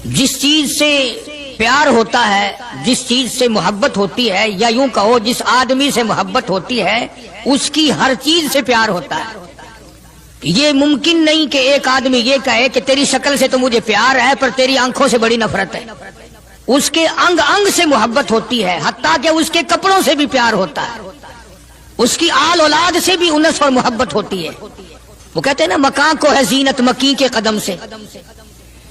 جس چیز سے پیار ہوتا ہے، جس چیز سے محبت ہوتی ہے، یا یوں کہو جس آدمی سے محبت ہوتی ہے اس کی ہر چیز سے پیار ہوتا ہے۔ یہ ممکن نہیں کہ ایک آدمی یہ کہے کہ تیری شکل سے تو مجھے پیار ہے پر تیری آنکھوں سے بڑی نفرت ہے۔ اس کے انگ انگ سے محبت ہوتی ہے، حتیٰ کہ اس کے کپڑوں سے بھی پیار ہوتا ہے، اس کی آل اولاد سے بھی انس اور محبت ہوتی ہے۔ وہ کہتے ہیں نا مکاں کو ہے زینت مکی کے قدم سے۔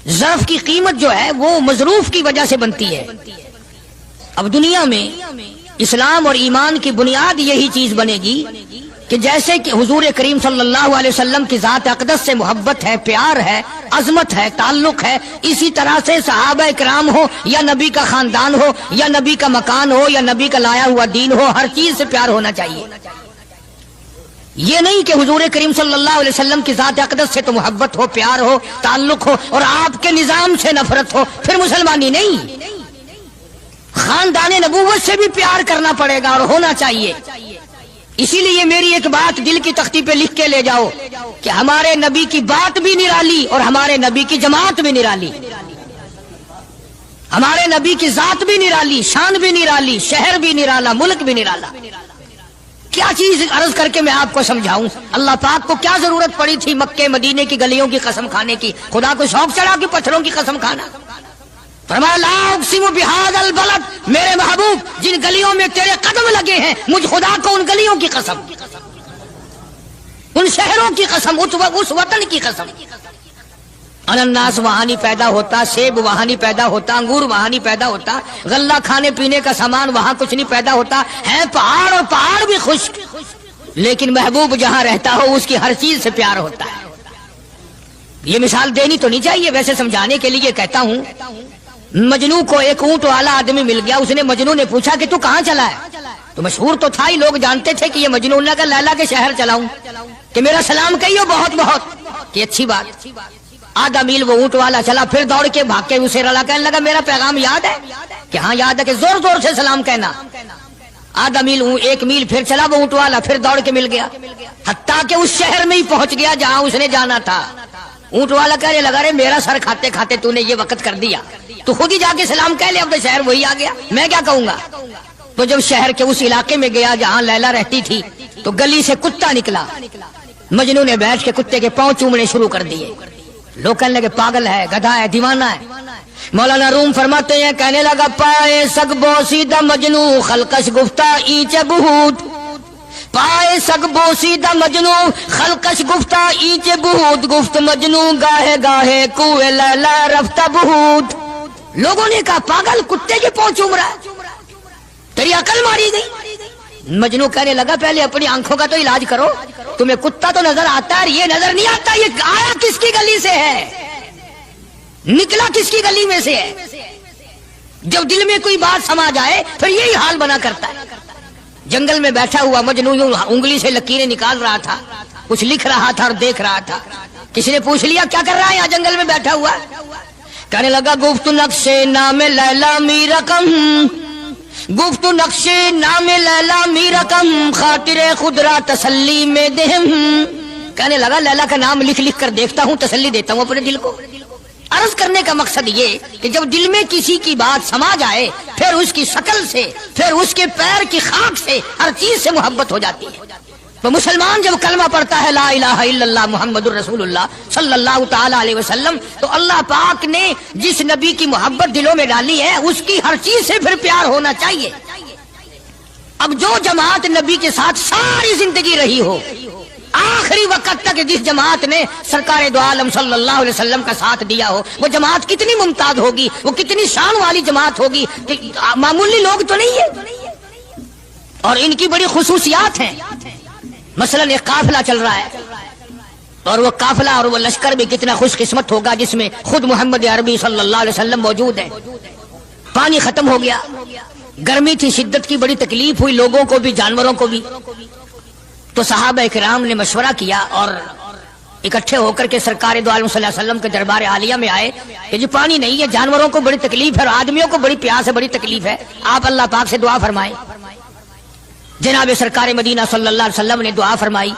ظرف کی قیمت جو ہے وہ مظروف کی وجہ سے بنتی ہے۔ اب دنیا میں اسلام اور ایمان کی بنیاد یہی چیز بنے گی کہ جیسے کہ حضور کریم صلی اللہ علیہ وسلم کی ذات اقدس سے محبت ہے، پیار ہے، عظمت ہے، تعلق ہے، اسی طرح سے صحابہ کرام ہو یا نبی کا خاندان ہو یا نبی کا مکان ہو یا نبی کا لایا ہوا دین ہو، ہر چیز سے پیار ہونا چاہیے۔ یہ نہیں کہ حضور کریم صلی اللہ علیہ وسلم کی ذات اقدس سے تو محبت ہو، پیار ہو، تعلق ہو اور آپ کے نظام سے نفرت ہو، پھر مسلمانی نہیں۔ خاندان نبوت سے بھی پیار کرنا پڑے گا اور ہونا چاہیے۔ اسی لیے میری ایک بات دل کی تختی پہ لکھ کے لے جاؤ کہ ہمارے نبی کی بات بھی نرالی اور ہمارے نبی کی جماعت بھی نرالی، ہمارے نبی کی ذات بھی نرالی، شان بھی نرالی، شہر بھی نرالا، ملک بھی نرالا۔ کیا چیز عرض کر کے میں آپ کو سمجھاؤں؟ اللہ پاک کو کیا ضرورت پڑی تھی مکے مدینے کی گلیوں کی قسم کھانے کی؟ خدا کو شوق چڑھا کہ پتھروں کی قسم کھانا؟ فرمایا لا اقسم بہذا البلد، میرے محبوب جن گلیوں میں تیرے قدم لگے ہیں مجھ خدا کو ان گلیوں کی قسم، ان شہروں کی قسم، اس وطن کی قسم۔ انناس وہاں نہیں پیدا ہوتا، سیب وہاں نہیں پیدا ہوتا، انگور وہاں نہیں پیدا ہوتا، غلہ کھانے پینے کا سامان وہاں کچھ نہیں پیدا ہوتا ہے، پہاڑ اور پہاڑ بھی خشک، لیکن محبوب جہاں رہتا ہو اس کی ہر چیز سے پیار ہوتا ہے۔ یہ مثال دینی تو نہیں چاہیے، ویسے سمجھانے کے لیے کہتا ہوں۔ مجنو کو ایک اونٹ والا آدمی مل گیا، اس نے مجنو نے پوچھا کہ تو کہاں چلا ہے؟ تو مشہور تو تھا ہی، لوگ جانتے تھے کہ یہ مجنون کا لیلا کے شہر چلاؤں کہ میرا سلام کہیو بہت بہت، کہ اچھی بات۔ آدھا میل وہ اونٹ والا چلا، پھر دوڑ کے بھاگ کے اسے رلا، کہنے لگا میرا پیغام یاد ہے؟ کہ ہاں یاد ہے، کہ زور زور سے سلام کہنا۔ آدھا میل، ایک میل پھر چلا وہ اونٹ والا، پھر دوڑ کے مل گیا، حتیٰ کہ اس شہر میں ہی پہنچ گیا جہاں اس نے جانا تھا۔ اونٹ والا کہنے لگا رے میرا سر کھاتے کھاتے تو نے یہ وقت کر دیا، تو خود ہی جا کے سلام کہہ لے، اب تو شہر وہی آ گیا، میں کیا کہوں گا؟ تو جب شہر کے اس علاقے میں گیا جہاں لیلا رہتی تھی تو گلی سے کتا نکلا، مجنو نے بیٹھ کے کتے کے پاؤں چومنے شروع کر دیے۔ لوگ کہنے لگے پاگل ہے، گدھا ہے، دیوانہ ہے۔ مولانا روم فرماتے ہیں کہنے لگا پائے سگ بوسیدہ مجنو خلقش گفتہ اینچ بہود، پائے سگ بوسیدہ مجنو خلقش گفتہ اینچ بہود، گفت مجنو گاہے گاہے کوئے لیلا رفتہ بہود۔ لوگوں نے کہا پاگل، کتے کے پاؤں چوم رہا ہے، تیری عقل ماری گئی؟ مجنو کہنے لگا پہلے اپنی آنکھوں کا تو علاج کرو، تمہیں کتا تو نظر آتا ہے، یہ نظر نہیں آتا، یہ آیا کس کی گلی سے ہے، نکلا کس کی گلی میں سے ہے؟ جب دل میں کوئی بات سما جائے پھر یہی حال بنا کرتا ہے۔ جنگل میں بیٹھا ہوا مجنو یوں انگلی سے لکیریں نکال رہا تھا، کچھ لکھ رہا تھا اور دیکھ رہا تھا۔ کسی نے پوچھ لیا کیا کر رہا ہے یہاں جنگل میں بیٹھا ہوا؟ کہنے لگا گفت نقش نام لیلا می رقم، گفت نقش نام لیلا می رقم، خاطر خود را تسلی میں دہم۔ کہنے لگا لیلا کا نام لکھ لکھ کر دیکھتا ہوں، تسلی دیتا ہوں اپنے دل کو۔ عرض کرنے کا مقصد یہ کہ جب دل میں کسی کی بات سما جائے پھر اس کی شکل سے، پھر اس کے پیر کی خاک سے، ہر چیز سے محبت ہو جاتی ہے۔ تو مسلمان جب کلمہ پڑھتا ہے لا الہ الا اللہ محمد الرسول اللہ صلی اللہ تعالی علیہ وسلم، تو اللہ پاک نے جس نبی کی محبت دلوں میں ڈالی ہے اس کی ہر چیز سے پھر پیار ہونا چاہیے۔ اب جو جماعت نبی کے ساتھ ساری زندگی رہی ہو، آخری وقت تک جس جماعت نے سرکار دو عالم صلی اللہ علیہ وسلم کا ساتھ دیا ہو، وہ جماعت کتنی ممتاز ہوگی، وہ کتنی شان والی جماعت ہوگی، معمولی لوگ تو نہیں ہے، اور ان کی بڑی خصوصیات ہیں۔ مثلا ایک قافلہ چل رہا ہے، اور وہ قافلہ اور وہ لشکر بھی کتنا خوش قسمت ہوگا جس میں خود محمد عربی صلی اللہ علیہ وسلم موجود ہے۔ پانی ختم ہو گیا، گرمی تھی، شدت کی بڑی تکلیف ہوئی لوگوں کو بھی جانوروں کو بھی، تو صحابہ کرام نے مشورہ کیا اور اکٹھے ہو کر کے سرکار دو عالم صلی اللہ علیہ وسلم کے دربار عالیہ میں آئے کہ جی پانی نہیں ہے، جانوروں کو بڑی تکلیف ہے اور آدمیوں کو بڑی پیاس ہے، بڑی تکلیف ہے، آپ اللہ پاک سے دعا فرمائیں۔ جناب سرکار مدینہ صلی اللہ علیہ وسلم نے دعا فرمائی۔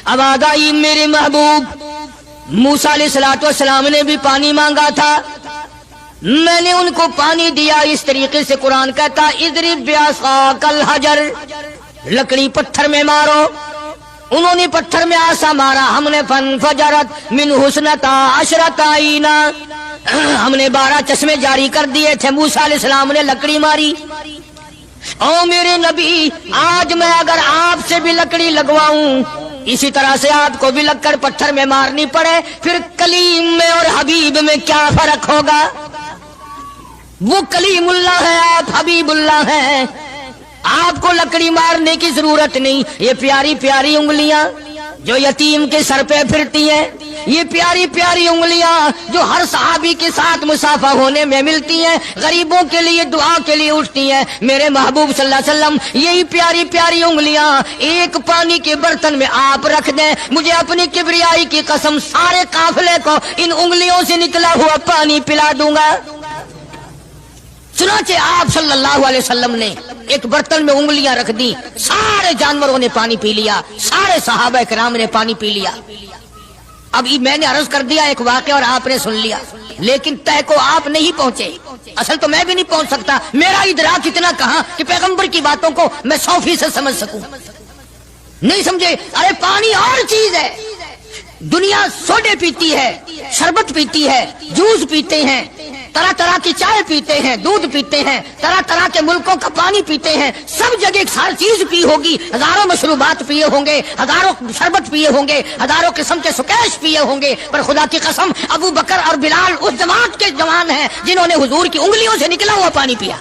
اب آگائی میرے محبوب موسیٰ علیہ السلام نے بھی پانی مانگا تھا، میں نے ان کو پانی دیا اس طریقے سے قرآن کہتا اضرب بعصاک الحجر، لکڑی پتھر میں مارو. انہوں نے پتھر میں آسا مارا، ہم نے فانفجرت من حسنتا عشرۃ عینا، ہم نے 12 چشمے جاری کر دیے تھے. موسیٰ علیہ السلام نے لکڑی ماری. او میرے نبی، آج میں اگر آپ سے بھی لکڑی لگواؤں، اسی طرح سے آپ کو بھی لگ کر پتھر میں مارنی پڑے، پھر کلیم میں اور حبیب میں کیا فرق ہوگا؟ وہ کلیم اللہ ہے، آپ حبیب اللہ ہیں. آپ کو لکڑی مارنے کی ضرورت نہیں. یہ پیاری پیاری انگلیاں جو یتیم کے سر پہ پھرتی ہیں، یہ پیاری پیاری انگلیاں جو ہر صحابی کے ساتھ مسافہ ہونے میں ملتی ہیں، غریبوں کے لیے دعا کے لیے اٹھتی ہیں، میرے محبوب صلی اللہ علیہ وسلم یہی پیاری پیاری انگلیاں ایک پانی کے برتن میں آپ رکھ دیں، مجھے اپنی کبریائی کی قسم سارے قافلے کو ان انگلیوں سے نکلا ہوا پانی پلا دوں گا. چنانچہ آپ صلی اللہ علیہ وسلم نے ایک برتن میں انگلیاں رکھ دی، سارے جانوروں نے پانی پی لیا، سارے صحابہ کرام نے پانی پی لیا. اب میں نے عرض کر دیا ایک واقعہ اور آپ نے سن لیا، لیکن تہ کو آپ نہیں پہنچے. اصل تو میں بھی نہیں پہنچ سکتا، میرا ادراک اتنا کہاں کہ پیغمبر کی باتوں کو میں 100% سمجھ سکوں. نہیں سمجھے؟ ارے پانی اور چیز ہے. دنیا سوڈے پیتی ہے، شربت پیتی ہے، جوس پیتے ہیں، طرح طرح کی چائے پیتے ہیں، دودھ پیتے ہیں، طرح طرح کے ملکوں کا پانی پیتے ہیں، سب جگہ ایک ساری چیز پی ہوگی، ہزاروں مشروبات پیے ہوں گے، ہزاروں شربت پیے ہوں گے، ہزاروں قسم کے سکیش پیے ہوں گے، پر خدا کی قسم ابو بکر اور بلال اس جماعت کے جوان ہیں جنہوں نے حضور کی انگلیوں سے نکلا ہوا پانی پیا.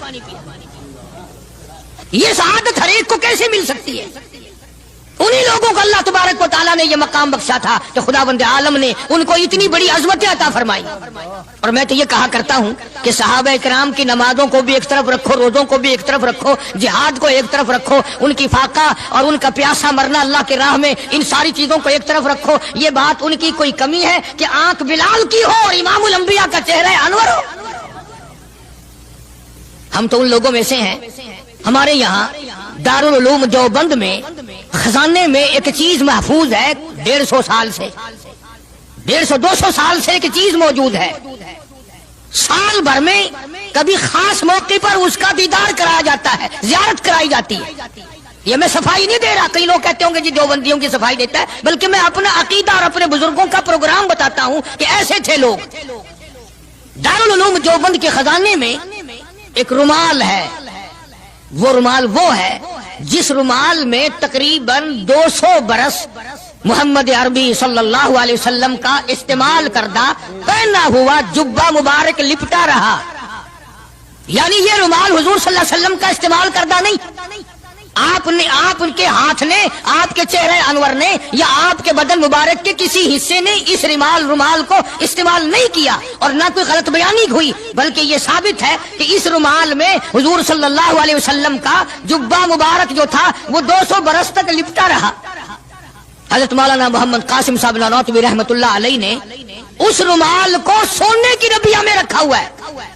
یہ سعادت ہر ایک کو کیسے مل سکتی ہے؟ انہی لوگوں کو اللہ تبارک و تعالیٰ نے یہ مقام بخشا تھا کہ خداوند عالم نے ان کو اتنی بڑی عظمتیں عطا فرمائی. اور میں تو یہ کہا کرتا ہوں کہ صحابہ کرام کی نمازوں کو بھی ایک طرف رکھو، روزوں کو بھی ایک طرف رکھو، جہاد کو ایک طرف رکھو، ان کی فاقہ اور ان کا پیاسا مرنا اللہ کے راہ میں، ان ساری چیزوں کو ایک طرف رکھو. یہ بات ان کی کوئی کمی ہے کہ آنکھ بلال کی ہو اور امام الانبیاء کا چہرہ انور ہو؟ ہم تو ان لوگوں میں سے ہیں. ہمارے یہاں دارالعلوم دیوبند میں خزانے میں ایک چیز محفوظ ہے، 150 سال سے 150-200 سال سے ایک چیز موجود ہے. سال بھر میں کبھی خاص موقع پر اس کا دیدار کرایا جاتا ہے، زیارت کرائی جاتی ہے. یہ میں صفائی نہیں دے رہا، کئی لوگ کہتے ہوں گے جی دیوبندیوں کی صفائی دیتا ہے، بلکہ میں اپنا عقیدہ اور اپنے بزرگوں کا پروگرام بتاتا ہوں کہ ایسے تھے لوگ. دارالعلوم دیوبند کے خزانے میں ایک رومال ہے. وہ رومال وہ ہے جس رومال میں تقریباً 200 برس محمد عربی صلی اللہ علیہ وسلم کا استعمال کردہ پہنا ہوا جبہ مبارک لپٹا رہا. یعنی یہ رومال حضور صلی اللہ علیہ وسلم کا استعمال کردہ نہیں، آپ ان کے ہاتھ نے، آپ کے چہرے انور نے یا آپ کے بدن مبارک کے کسی حصے نے اس رومال کو استعمال نہیں کیا، اور نہ کوئی غلط بیانی ہوئی، بلکہ یہ ثابت ہے کہ اس رومال میں حضور صلی اللہ علیہ وسلم کا جبہ مبارک جو تھا وہ 200 برس تک لپٹا رہا. حضرت مولانا محمد قاسم صاحب نانوتوی رحمۃ اللہ علیہ نے اس رومال کو سونے کی ڈبیا میں رکھا ہوا ہے،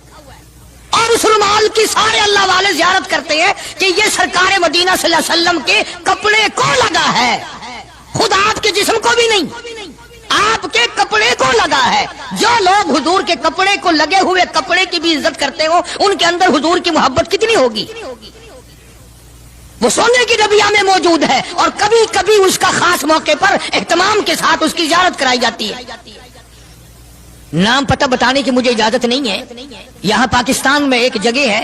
اور اس رومال کی سارے اللہ والے زیارت کرتے ہیں کہ یہ سرکار مدینہ صلی اللہ علیہ وسلم کے کپڑے کو لگا ہے، خود آپ کے جسم کو بھی نہیں، آپ کے کپڑے کو لگا ہے. جو لوگ حضور کے کپڑے کو لگے ہوئے کپڑے کی بھی عزت کرتے ہو، ان کے اندر حضور کی محبت کتنی ہوگی؟ وہ سونے کی ڈبیا میں موجود ہے، اور کبھی کبھی اس کا خاص موقع پر اہتمام کے ساتھ اس کی زیارت کرائی جاتی ہے. نام پتہ بتانے کی مجھے اجازت نہیں ہے. یہاں پاکستان میں ایک جگہ ہے،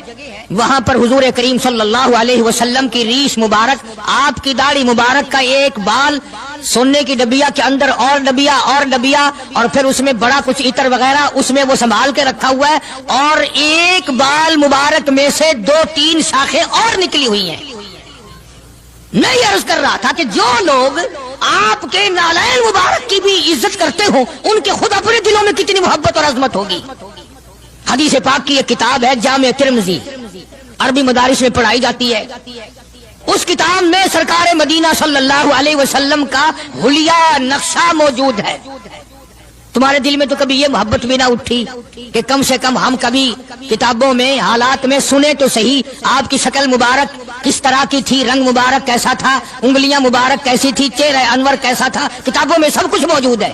وہاں پر حضور کریم صلی اللہ علیہ وسلم کی ریش مبارک، آپ کی داڑھی مبارک کا ایک بال سونے کی ڈبیا کے اندر اور ڈبیا، اور پھر اس میں بڑا کچھ عطر وغیرہ اس میں وہ سنبھال کے رکھا ہوا ہے، اور ایک بال مبارک میں سے 2-3 شاخیں اور نکلی ہوئی ہیں. میں یہ عرض کر رہا تھا کہ جو لوگ آپ کے نالین مبارک کی بھی عزت کرتے ہوں، ان کے خود اپنے دلوں میں کتنی محبت اور عظمت ہوگی. حدیث پاک کی ایک کتاب ہے جامع ترمذی، عربی مدارس میں پڑھائی جاتی ہے. اس کتاب میں سرکار مدینہ صلی اللہ علیہ وسلم کا حلیہ نقشہ موجود ہے. تمہارے دل میں تو کبھی یہ محبت بھی نہ اٹھی کہ کم سے کم ہم کبھی کتابوں میں حالات میں سنے تو صحیح آپ کی شکل مبارک کس طرح کی تھی، رنگ مبارک کیسا تھا، انگلیاں مبارک کیسی تھی، چہرہ انور کیسا تھا؟ کتابوں میں سب کچھ موجود ہے.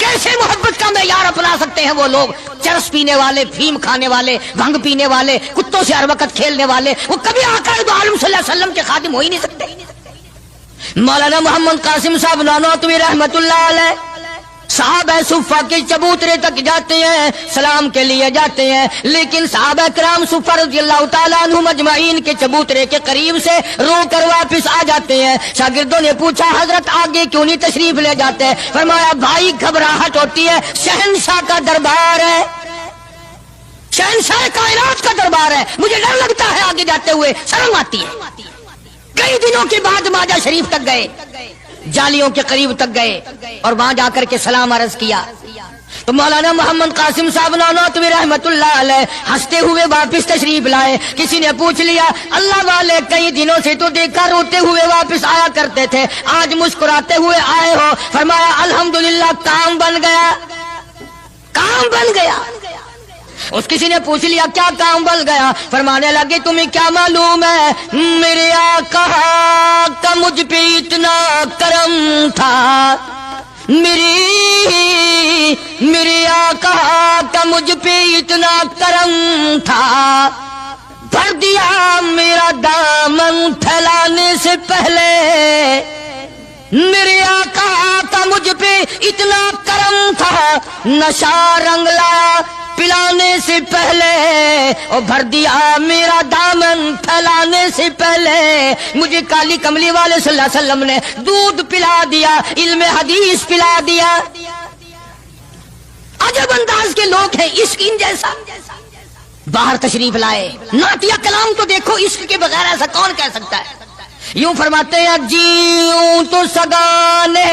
کیسے محبت کا معیار اپنا سکتے ہیں وہ لوگ؟ چرس پینے والے، فیم کھانے والے، بھنگ پینے والے، کتوں سے ہر وقت کھیلنے والے، وہ کبھی آقا دو عالم صلی اللہ علیہ وسلم کے خادم ہو ہی نہیں سکتے۔ مولانا محمد قاسم صاحب نانوتوی رحمت اللہ علیہ صحابہ صفہ کے چبوترے تک جاتے ہیں، سلام کے لیے جاتے ہیں، لیکن صحابہ کرام صفہ رضی اللہ تعالیٰ عنہ مجمعین کے چبوترے کے قریب سے رو کر واپس آ جاتے ہیں۔ شاگردوں نے پوچھا حضرت آگے کیوں نہیں تشریف لے جاتے؟ فرمایا بھائی گھبراہٹ ہوتی ہے، شہنشاہ کا دربار ہے، شہنشاہ کائنات کا دربار ہے، مجھے ڈر لگتا ہے آگے جاتے ہوئے، شرم آتی ہے۔ کئی دنوں کے بعد ماجہ شریف تک گئے، جالیوں کے قریب تک گئے اور وہاں جا کر کے سلام عرض کیا تو مولانا محمد قاسم صاحب نانوتوی رحمت اللہ علیہ ہنستے ہوئے واپس تشریف لائے۔ کسی نے پوچھ لیا اللہ والے کئی دنوں سے تو دیکھا روتے ہوئے واپس آیا کرتے تھے، آج مسکراتے ہوئے آئے ہو؟ فرمایا الحمدللہ کام بن گیا، کام بن گیا۔ اس کسی نے پوچھ لیا کیا کام بن گیا؟ فرمانے لگے تمہیں کیا معلوم ہے میرے آقا کا مجھ پہ اتنا کرم تھا، میرے آقا کا مجھ پہ اتنا کرم تھا، بھر دیا میرا دامن پھیلانے سے پہلے، میرے آقا کا مجھ پہ اتنا کرم تھا، نشہ رنگ لایا پلانے سے پہلے، اور بھر دیا میرا دامن پھیلانے سے پہلے، مجھے کالی کملی والے صلی اللہ علیہ وسلم نے دودھ پلا دیا، علم حدیث پلا دیا۔ عجب انداز کے لوگ ہیں، عشق ان جیسا۔ باہر تشریف لائے، نعتیہ کلام تو دیکھو، عشق کے بغیر ایسا کون کہہ سکتا ہے؟ یوں فرماتے ہیں جیوں تو سگانے،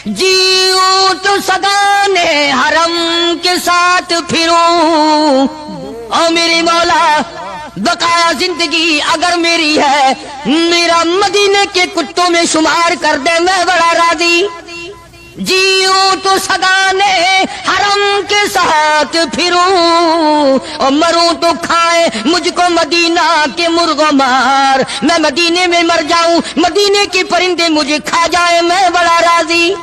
جیوں تو سگانے حرم کے ساتھ پھروں، او میری مولا بقایا زندگی اگر میری ہے، میرا مدینے کے کتوں میں شمار کر دے، میں بڑا راضی۔ جیوں تو سگانے حرم کے ساتھ پھروں، اور مروں تو کھائے مجھ کو مدینہ کے مرغ و مار، میں مدینے میں مر جاؤں، مدینے کے پرندے مجھے کھا جائے، میں بڑا راضی۔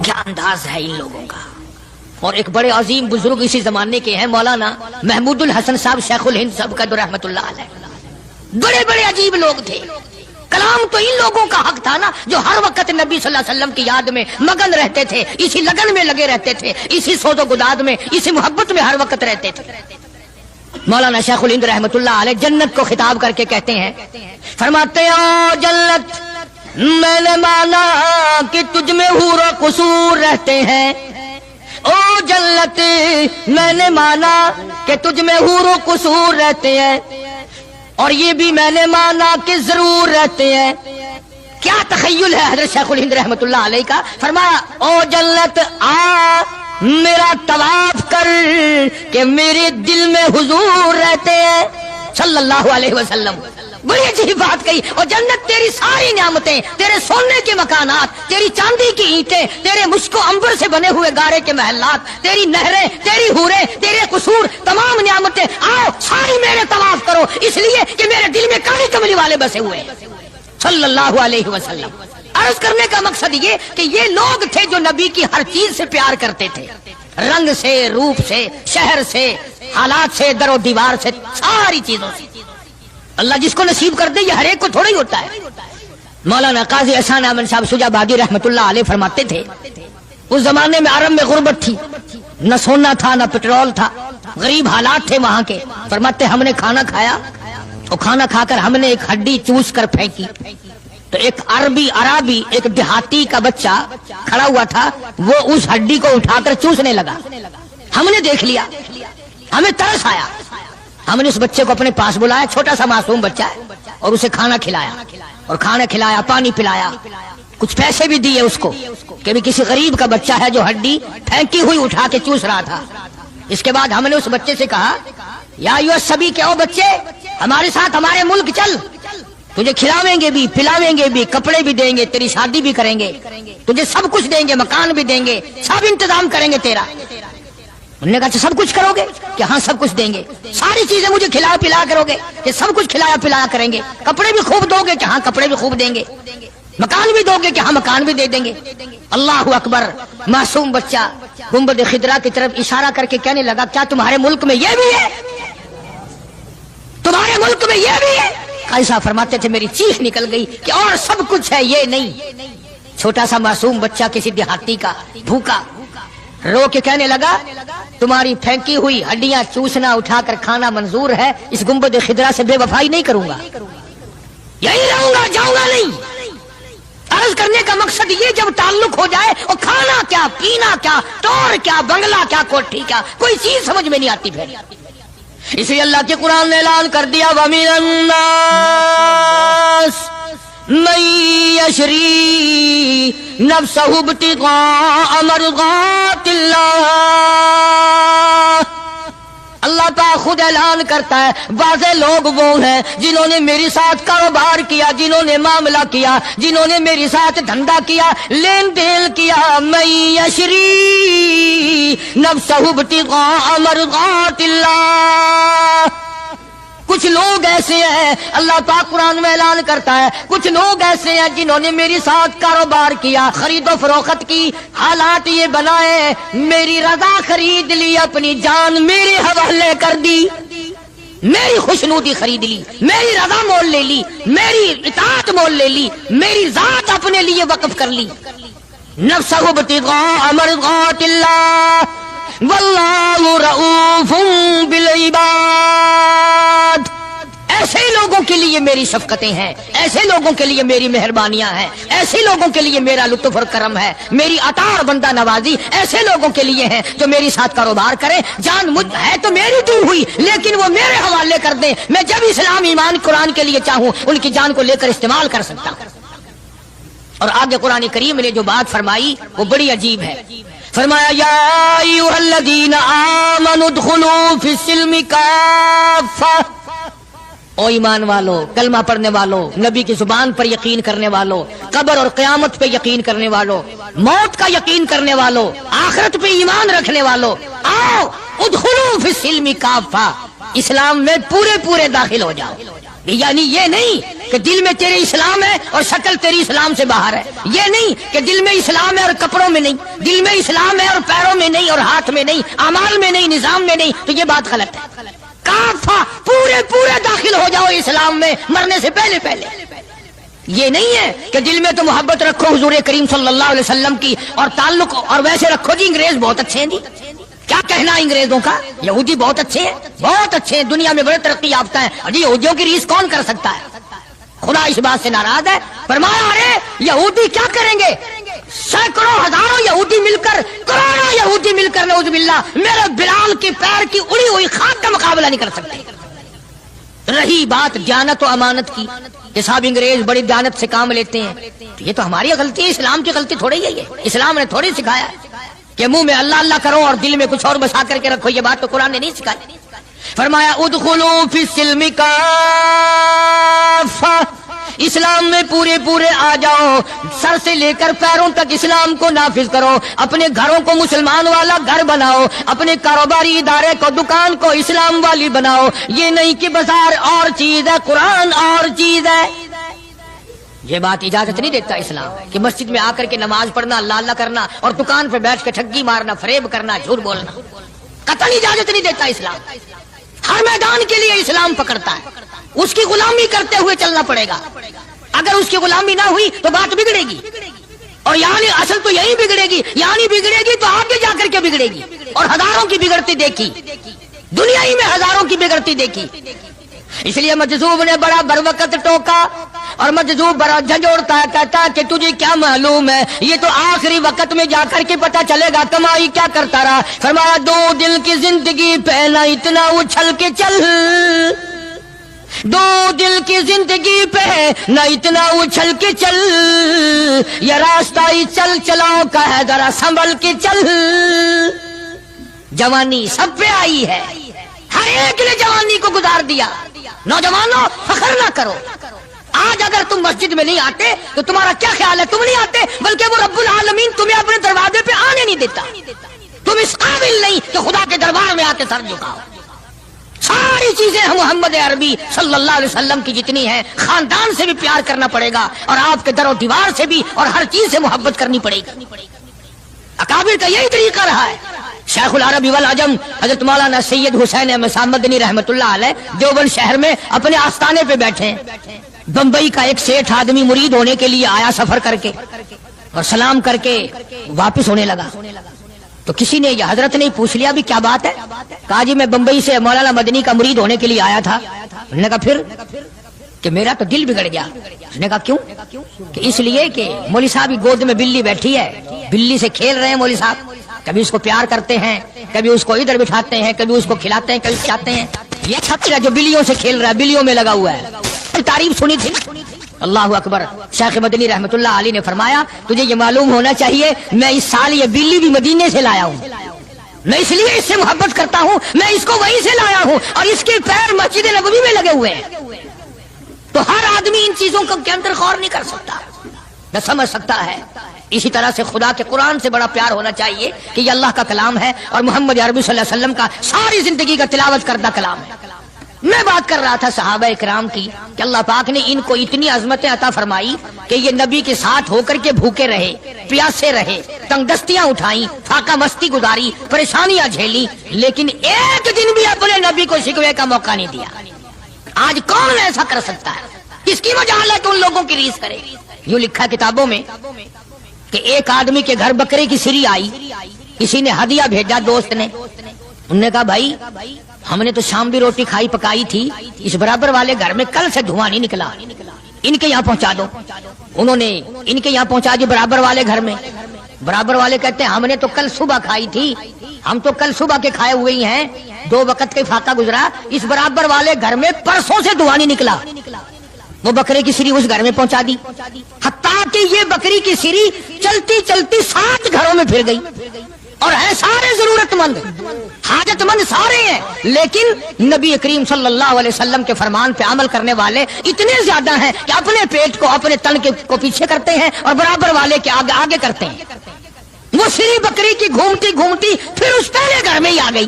کیا انداز ہے ان لوگوں کا۔ اور ایک بڑے عظیم بزرگ اسی زمانے کے ہیں مولانا محمود الحسن صاحب شیخ الہند صاحب قدر رحمت اللہ علیہ، بڑے بڑے عجیب لوگ تھے۔ کلام تو ان لوگوں کا حق تھا نا جو ہر وقت نبی صلی اللہ علیہ وسلم کی یاد میں مگن رہتے تھے، اسی لگن میں لگے رہتے تھے، اسی سود و گداد میں، اسی محبت میں ہر وقت رہتے تھے۔ مولانا شیخ الہند رحمت اللہ علیہ جنت کو خطاب کر کے کہتے ہیں، فرماتے ہیں او جنت میں نے مانا کہ تجھ میں حور و قصور رہتے ہیں، او جنت میں نے مانا کہ تجھ میں حور و قصور رہتے ہیں، اور یہ بھی میں نے مانا کہ ضرور رہتے ہیں۔ کیا تخیل ہے حضرت شیخ الہند رحمت اللہ علیہ کا۔ فرمایا او جنت آ میرا طواف کر کہ میرے دل میں حضور رہتے ہیں صلی اللہ علیہ وسلم۔ بڑی عجیب بات کہی۔ اور جنت تیری ساری نعمتیں، تیرے سونے کے مکانات، تیری چاندی کی اینٹیں، تیرے مشک و عنبر سے بنے ہوئے گارے کے محلات، تیری نہریں، تیری حوریں، تیرے قصور، تمام نعمتیں آؤ ساری میرے طواف کرو، اس لیے کہ میرے دل میں کالی کملی والے بسے ہوئے صلی اللہ علیہ وسلم۔ عرض کرنے کا مقصد یہ کہ یہ لوگ تھے جو نبی کی ہر چیز سے پیار کرتے تھے، رنگ سے، روپ سے، شہر سے، حالات سے، در و دیوار سے، ساری چیزوں سے۔ اللہ جس کو نصیب کر دے، یہ ہر ایک کو تھوڑا ہی ہوتا ہے۔ مولانا قاضی احسان احمد صاحب سجا بادی رحمت اللہ علیہ فرماتے تھے اس زمانے میں عرب میں غربت تھی، نہ سونا تھا نہ پٹرول تھا، غریب حالات تھے وہاں کے۔ فرماتے ہم نے کھانا کھایا، اور کھانا کھا کر ہم نے ایک ہڈی چوس کر پھینکی، تو ایک عربی ایک دیہاتی کا بچہ کھڑا ہوا تھا، وہ اس ہڈی کو اٹھا کر چوسنے لگا۔ ہم نے دیکھ لیا، ہمیں ترس آیا، ہم نے اس بچے کو اپنے پاس بلایا، چھوٹا سا معصوم بچہ ہے، اور اسے کھانا کھلایا، اور کھانا کھلایا، پانی پلایا، کچھ پیسے بھی دیے اس کو کہ بھی کسی غریب کا بچہ ہے جو ہڈی پھینکی ہوئی اٹھا کے چوس رہا تھا۔ اس کے بعد ہم نے اس بچے سے کہا یا سبھی کہ او بچے ہمارے ساتھ ہمارے ملک چل، تجھے کھلاویں گے بھی، پلاویں گے بھی، کپڑے بھی دیں گے، تیری شادی بھی کریں گے، تجھے سب کچھ دیں گے، مکان بھی دیں گے، سب انتظام کریں گے تیرا۔ انہوں نے کہا اچھا سب کچھ کرو گے کہ ہاں سب کچھ دیں گے، ساری چیزیں مجھے کھلا پلا کرو گے کہ سب کچھ کھلایا پلایا کریں گے، کپڑے بھی خوب دو گے کہ ہاں کپڑے بھی خوب دیں گے، مکان بھی دو گے کہ ہاں مکان بھی دے دیں گے۔ اللہ اکبر. معصوم بچہ گنبد خضرا کی طرف اشارہ کر کے کہنے لگا کیا تمہارے ملک میں یہ بھی ہے؟ تمہارے ملک میں یہ بھی ہے؟ قاضی صاحب فرماتے تھے میری چیخ نکل گئی کہ اور سب کچھ ہے یہ نہیں. چھوٹا سا معصوم بچہ کسی دیہاتی کا بھوکا رو کے کہنے لگا تمہاری پھینکی ہوئی ہڈیاں چوسنا اٹھا کر کھانا منظور ہے، اس گنبد خضرا سے بے وفائی نہیں کروں گا، یہی رہوں گا، جاؤں گا نہیں. عرض کرنے کا مقصد یہ جب تعلق ہو جائے اور کھانا کیا، پینا کیا، ٹور کیا، بنگلہ کیا، کوٹھی کیا، کوئی چیز سمجھ میں نہیں آتی. پھر اس لیے اللہ کے قرآن نے اعلان کر دیا وَمِنَ النَّاسِ مَن يَشْرِي نَفْسَهُ ابْتِغَاءَ مَرْضَاتِ اللَّهِ. اللہ تعالیٰ خود اعلان کرتا ہے بعض لوگ وہ ہیں جنہوں نے میرے ساتھ کاروبار کیا، جنہوں نے معاملہ کیا، جنہوں نے میرے ساتھ دھندا کیا، لین دین کیا. مَن يَشْرِي نَفْسَهُ ابْتِغَاءَ مَرْضَاتِ اللَّهِ. کچھ لوگ ایسے ہیں، اللہ پاک قرآن میں اعلان کرتا ہے کچھ لوگ ایسے ہیں جنہوں نے میری ساتھ کاروبار کیا، خرید و فروخت کی، حالات یہ بنائے، میری رضا خرید لی، اپنی جان میرے حوالے کر دی، میری خوشنودی خرید لی، میری رضا مول لے لی، میری اطاعت مول لے لی، میری ذات اپنے لیے وقف کر لی. نفسہ ابتغاء مرضات اللہ واللہ رؤوف بالعباد. ایسے لوگوں کے لیے میری شفقتیں ہیں، ایسے لوگوں کے لیے میری مہربانیاں ہیں، ایسے لوگوں کے لیے میرا لطف اور کرم ہے، میری عطا اور بندہ نوازی ایسے لوگوں کے لیے ہیں جو میری ساتھ کاروبار کریں. جان مجھ ہے تو میری دی ہوئی لیکن وہ میرے حوالے کر دیں، میں جب اسلام ایمان قرآن کے لیے چاہوں ان کی جان کو لے کر استعمال کر سکتا ہوں. اور آگے قرآن کریم نے جو بات فرمائی وہ بڑی عجیب ہے. فرمایا یا ایھا الذین آمنوا ادخلوا فی السلم کافہ. او ایمان والو، کلمہ پڑھنے والو، نبی کی زبان پر یقین کرنے والو، قبر اور قیامت پہ یقین کرنے والو، موت کا یقین کرنے والو، آخرت پہ ایمان رکھنے والو، آؤ ادخلوا فی السلم کافہ، اسلام میں پورے داخل ہو جاؤ. یعنی یہ نہیں کہ دل میں تیرے اسلام ہے اور شکل تیری اسلام سے باہر ہے، یہ نہیں کہ دل میں اسلام ہے اور کپڑوں میں نہیں، دل میں اسلام ہے اور پیروں میں نہیں اور ہاتھ میں نہیں، اعمال میں نہیں، نظام میں نہیں، تو یہ بات غلط ہے. کافہ پورے داخل ہو جاؤ اسلام میں مرنے سے پہلے. یہ نہیں ہے کہ دل میں تو محبت رکھو حضور کریم صلی اللہ علیہ وسلم کی اور تعلق، اور ویسے رکھو جی انگریز بہت اچھے ہیں جی، کیا کہنا انگریزوں کا، یہودی بہت اچھے ہیں، بہت اچھے ہیں، دنیا میں بڑے ترقی یافتہ ہیں. جی یہودیوں کی ریس کون کر سکتا ہے؟ خدا اس بات سے ناراض ہے. فرمایا ارے یہودی کیا کریں گے، سینکڑوں ہزاروں یہودی مل کر، کروڑوں یہودی مل کر نعوذ باللہ میرے بلال کی پیر کی اڑی ہوئی خاک کا مقابلہ نہیں کر سکتے. رہی بات دیانت و امانت کی کہ صاحب انگریز بڑی دیانت سے کام لیتے ہیں، یہ تو ہماری غلطی ہے، اسلام کی غلطی تھوڑی ہے. یہ اسلام نے تھوڑی سکھایا کہ منہ میں اللہ اللہ کرو اور دل میں کچھ اور بسا کر کے رکھو، یہ بات تو قرآن نے نہیں سکھائی. فرمایا ادخلوا فی السلم کافہ، اسلام میں پورے آ جاؤ، سر سے لے کر پیروں تک اسلام کو نافذ کرو، اپنے گھروں کو مسلمان والا گھر بناؤ، اپنے کاروباری ادارے کو، دکان کو اسلام والی بناؤ. یہ نہیں کہ بازار اور چیز ہے، قرآن اور چیز ہے. یہ بات اجازت نہیں دیتا اسلام کہ مسجد میں آ کر کے نماز پڑھنا، اللہ اللہ کرنا اور دکان پہ بیٹھ کے ٹھگی مارنا، فریب کرنا، جھوٹ بولنا، قطعاً اجازت نہیں دیتا اسلام. ہر میدان کے لیے اسلام پکڑتا ہے، اس کی غلامی کرتے ہوئے چلنا پڑے گا. اگر اس کی غلامی نہ ہوئی تو بات بگڑے گی، اور یعنی اصل تو یہی بگڑے گی، یعنی بگڑے گی تو آگے جا کر کے بگڑے گی. اور ہزاروں کی بگڑتی دیکھی، دنیا ہی میں ہزاروں کی بگڑتی دیکھی. اس لیے مجذوب نے بڑا بر وقت ٹوکا، اور مجذوب بڑا جھنجھوڑتا ہے، کہتا ہے کہ تجھے کیا معلوم ہے، یہ تو آخری وقت میں جا کر کے پتہ چلے گا کمائی کیا کرتا رہا. فرمایا 2 دل کی زندگی پہ نہ اتنا اچھل کے چل، 2 دل کی زندگی پہ نہ اتنا اچھل کے چل، یہ راستہ ہی چل چلاؤ کا ہے ذرا سنبھل کے چل. جوانی سب پہ آئی ہے، ہر ایک نے جوانی کو گزار دیا. نوجوانوں فخر نہ کرو، آج اگر تم مسجد میں نہیں آتے تو تمہارا کیا خیال ہے، تم نہیں آتے بلکہ وہ رب العالمین تمہیں اپنے دروازے پہ آنے نہیں دیتا. تم اس قابل نہیں کہ خدا کے دربار میں آتے سر جھکاؤ. ساری چیزیں ہم محمد عربی صلی اللہ علیہ وسلم کی جتنی ہیں، خاندان سے بھی پیار کرنا پڑے گا اور آپ کے در و دیوار سے بھی اور ہر چیز سے محبت کرنی پڑے گی۔ اکابر کا یہی طریقہ رہا ہے۔ شیخ العرب والعجم حضرت مولانا سید حسین احمد صاحب مدنی رحمۃ اللہ علیہ دیوبند شہر میں اپنے آستانے پہ بیٹھے ہیں۔ بمبئی کا ایک سیٹھ آدمی مرید ہونے کے لیے آیا سفر کر کے اور سلام کر کے واپس ہونے لگا، تو کسی نے حضرت نے پوچھ لیا بھی کیا بات ہے؟ کہا جی میں بمبئی سے مولانا مدنی کا مرید ہونے کے لیے آیا تھا۔ انہوں نے کہا پھر؟ کہ میرا تو دل بگڑ گیا۔ اس نے کہا کیوں؟ کہ اس لیے کہ مولوی صاحب کی گود میں بلی بیٹھی ہے، بلی سے کھیل رہے ہیں مولوی صاحب، کبھی اس کو پیار کرتے ہیں، کبھی اس کو ادھر بٹھاتے ہیں، کبھی اس کو کھلاتے ہیں، کبھی کھلاتے ہیں۔ یہ چھتر ہے جو بلیوں سے کھیل رہا ہے، بلیوں میں لگا ہوا ہے۔ تعریف سنی تھی۔ اللہ اکبر۔ شیخ مدنی رحمت اللہ علیہ نے فرمایا تجھے یہ معلوم ہونا چاہیے میں اس سال یہ بلی بھی مدینے سے لایا ہوں، میں اس لیے اس سے محبت کرتا ہوں، میں اس کو وہیں سے لایا ہوں اور اس کے پیر مسجد نبوی میں لگے ہوئے ہیں۔ تو ہر آدمی ان چیزوں کو کے اندر غور نہیں کر سکتا، نہ سمجھ سکتا ہے۔ اسی طرح سے خدا کے قرآن سے بڑا پیار ہونا چاہیے کہ یہ اللہ کا کلام ہے اور محمد عربی صلی اللہ علیہ وسلم کا ساری زندگی کا تلاوت کردہ کلام ہے۔ میں بات کر رہا تھا صحابہ کرام کی کہ اللہ پاک نے ان کو اتنی عظمتیں عطا فرمائی کہ یہ نبی کے ساتھ ہو کر کے بھوکے رہے، پیاسے رہے، تنگ دستیاں اٹھائیں، فاقہ مستی گزاری، پریشانیاں جھیلی، لیکن ایک دن بھی اپنے نبی کو شکوے کا موقع نہیں دیا۔ آج کون ایسا کر سکتا ہے؟ کس کی مجال ہے کہ ان لوگوں کی ریس کرے؟ یوں لکھا کتابوں میں کہ ایک آدمی کے گھر بکرے کی سری آئی، کسی نے ہدیہ بھیجا دوست نے، انہوں نے کہا بھائی ہم نے تو شام بھی روٹی کھائی پکائی تھی، اس برابر والے گھر میں کل سے دھواں نہیں نکلا، ان کے یہاں پہنچا دو۔ انہوں نے ان کے یہاں پہنچا دی برابر والے گھر میں۔ برابر والے کہتے ہیں ہم نے تو کل صبح کھائی تھی، ہم تو کل صبح کے کھائے ہوئے ہی ہیں، 2 وقت کے فاقہ گزرا، اس برابر والے گھر میں پرسوں سے دھواں نہیں نکلا۔ وہ بکرے کی سری اس گھر میں پہنچا دی، حتیٰ کہ یہ بکری کی سری چلتی چلتی 7 گھروں میں پھر گئی، اور ہیں سارے ضرورت مند، حاجت مند سارے ہیں، لیکن نبی کریم صلی اللہ علیہ وسلم کے فرمان پہ عمل کرنے والے اتنے زیادہ ہیں کہ اپنے پیٹ کو اپنے تن کو پیچھے کرتے ہیں اور برابر والے کے آگے آگے کرتے ہیں۔ وہ سری بکری کی گھومتی گھومتی پھر اس پہلے گھر میں ہی آ گئی۔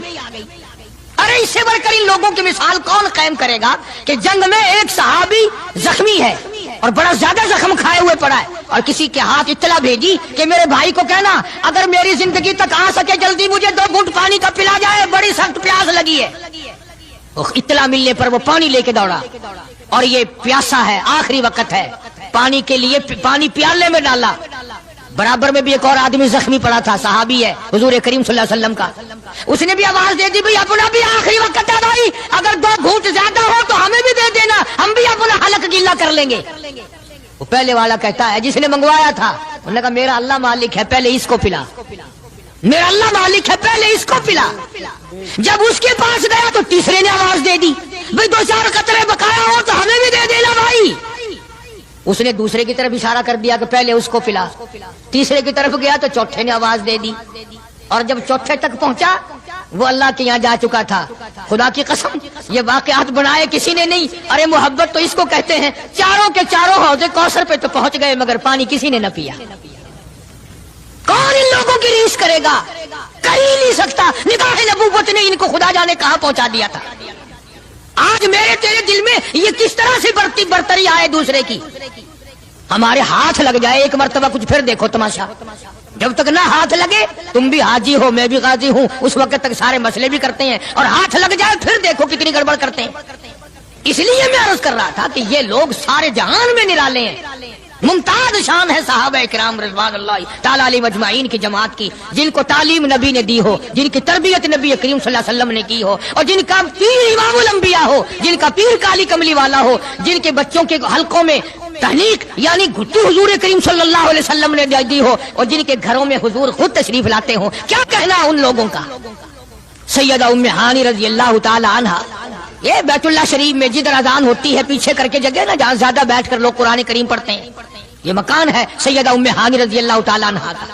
ارے اس سے بڑھ کر ان لوگوں کی مثال کون قائم کرے گا کہ جنگ میں ایک صحابی زخمی ہے اور بڑا زیادہ زخم کھائے ہوئے پڑا ہے، اور کسی کے ہاتھ اطلاع بھیجی کہ میرے بھائی کو کہنا اگر میری زندگی تک آ سکے جلدی مجھے 2 گھونٹ پانی کا پلا جائے، بڑی سخت پیاس لگی ہے۔ اطلاع ملنے پر وہ پانی لے کے دوڑا، اور یہ پیاسا ہے، آخری وقت ہے، پانی کے لیے پانی پیالے میں ڈالا۔ برابر میں بھی ایک اور آدمی زخمی پڑا تھا، صحابی ہے حضور کریم صلی اللہ علیہ وسلم کا، اس نے بھی آواز دے دی بھائی اپنا بھی آخری وقت ہے بھائی، اگر 2 گھونٹ زیادہ ہو تو ہمیں بھی دے دینا، ہم بھی اپنا حلق گیلا کر لیں گے۔ وہ پہلے والا کہتا ہے جس نے منگوایا تھا، انہوں نے کہا میرا اللہ مالک ہے، پہلے اس کو پلا، میرا اللہ مالک ہے، پہلے اس کو پلا۔ جب اس کے پاس گیا تو تیسرے نے آواز دے دی بھائی 2-4 قطرے بقایا ہو تو ہمیں بھی دے دینا بھائی۔ اس نے دوسرے کی طرف اشارہ کر دیا کہ پہلے اس کو پلا، تیسرے کی طرف گیا تو چوتھے نے آواز دے دی، اور جب چوتھے تک پہنچا وہ اللہ کے یہاں جا چکا تھا۔ خدا کی قسم یہ واقعات بنائے کسی نے نہیں، ارے محبت تو اس کو کہتے ہیں۔ چاروں کے چاروں حوض کوثر پہ تو پہنچ گئے مگر پانی کسی نے نہ پیا۔ کون ان لوگوں کی ریس کرے گا؟ کر ہی نہیں سکتا۔ نگاہ نبوت نے ان کو خدا جانے کہاں پہنچا دیا تھا۔ آج میرے تیرے دل میں یہ کس طرح سے برتری آئے دوسرے کی، ہمارے ہاتھ لگ جائے ایک مرتبہ کچھ پھر دیکھو تماشا۔ جب تک نہ ہاتھ لگے، تم بھی حاجی ہو میں بھی غازی ہوں، اس وقت تک سارے مسئلے بھی کرتے ہیں، اور ہاتھ لگ جائے پھر دیکھو کتنی گڑبڑ کرتے ہیں۔ اس لیے میں عرض کر رہا تھا کہ یہ لوگ سارے جہان میں نرالے ہیں، ممتاز شان ہے صحابہ کرام رضوان اللہ تعالی علیہ مجمعین کی جماعت کی، جن کو تعلیم نبی نے دی ہو، جن کی تربیت نبی کریم صلی اللہ علیہ وسلم نے کی ہو، اور جن کا پیر امام الانبیاء ہو، جن کا پیر کالی کملی والا ہو، جن کے بچوں کے حلقوں میں تحنیک یعنی گھٹی حضور کریم صلی اللہ علیہ وسلم نے دی ہو، اور جن کے گھروں میں حضور خود تشریف لاتے ہوں۔ کیا کہنا ان لوگوں کا؟ سیدہ ام ہانی رضی اللہ تعالی عنہا، یہ بیت اللہ شریف میں جدھر اذان ہوتی ہے پیچھے کر کے جگہ نا جہاں زیادہ بیٹھ کر لوگ قرآن کریم پڑھتے ہیں، یہ مکان ہے سیدہ ام ہانی رضی اللہ تعالی عنہا کا۔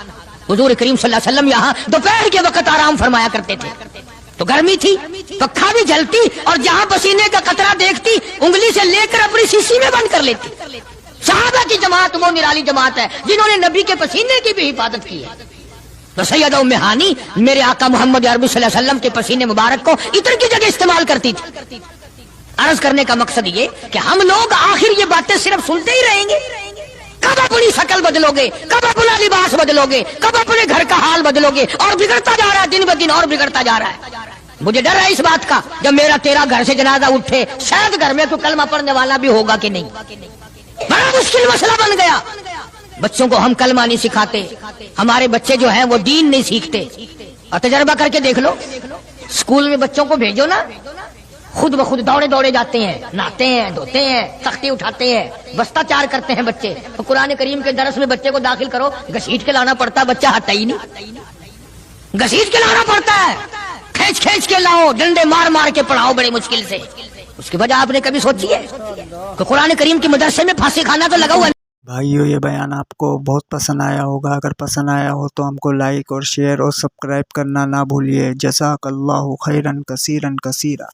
حضور کریم صلی اللہ علیہ وسلم یہاں دوپہر کے وقت آرام فرمایا کرتے تھے، تو گرمی تھی، پکھا بھی جلتی، اور جہاں پسینے کا قطرہ دیکھتی انگلی سے لے کر اپنی شیشی میں بند کر لیتی۔ صحابہ کی جماعت وہ نرالی جماعت ہے جنہوں نے نبی کے پسینے کی بھی حفاظت کی ہے۔ تو سید ام ہانی میرے آقا محمد عربی صلی اللہ علیہ وسلم کے پسینے مبارک کو عطر کی جگہ استعمال کرتی تھی. عرض کرنے کا مقصد یہ کہ ہم لوگ آخر یہ باتیں صرف سنتے ہی رہیں گے. کب اپنی شکل بدلو گے, کب اپنا لباس بدلو گے, کب اپنے گھر کا حال بدلو گے؟ اور بگڑتا جا رہا ہے, دن بہ دن اور بگڑتا جا رہا ہے. مجھے ڈر ہے اس بات کا, جب میرا تیرا گھر سے جنازہ اٹھے شاید گھر میں تو کلمہ پڑھنے والا بھی ہوگا کہ نہیں. بڑا مشکل مسئلہ بن گیا. بچوں کو ہم کلمہ نہیں سکھاتے, ہمارے بچے جو ہیں وہ دین نہیں سیکھتے. اور تجربہ کر کے دیکھ لو, اسکول میں بچوں کو بھیجو نا, خود بخود دوڑے دوڑے جاتے ہیں, نہاتے ہیں, دھوتے ہیں, تختی اٹھاتے ہیں, بستہ چار کرتے ہیں بچے. تو قرآن کریم کے درس میں بچے کو داخل کرو, گھسیٹ کے لانا پڑتا ہے, بچہ ہٹتا ہی نہیں. گھسیٹ کے لانا پڑتا ہے, کھینچ کھینچ کے لاؤ, ڈنڈے مار مار کے پڑھاؤ بڑی مشکل سے. اس کی وجہ آپ نے کبھی سوچی ہے کہ قرآن کریم کے مدرسے میں پھانسی کھانا تو لگا ہوا ہے. بھائیو یہ بیان آپ کو بہت پسند آیا ہوگا. اگر پسند آیا ہو تو ہم کو لائک اور شیئر اور سبسکرائب کرنا نہ بھولیے. جزاک اللہ خیرن کثیرن کثیرا.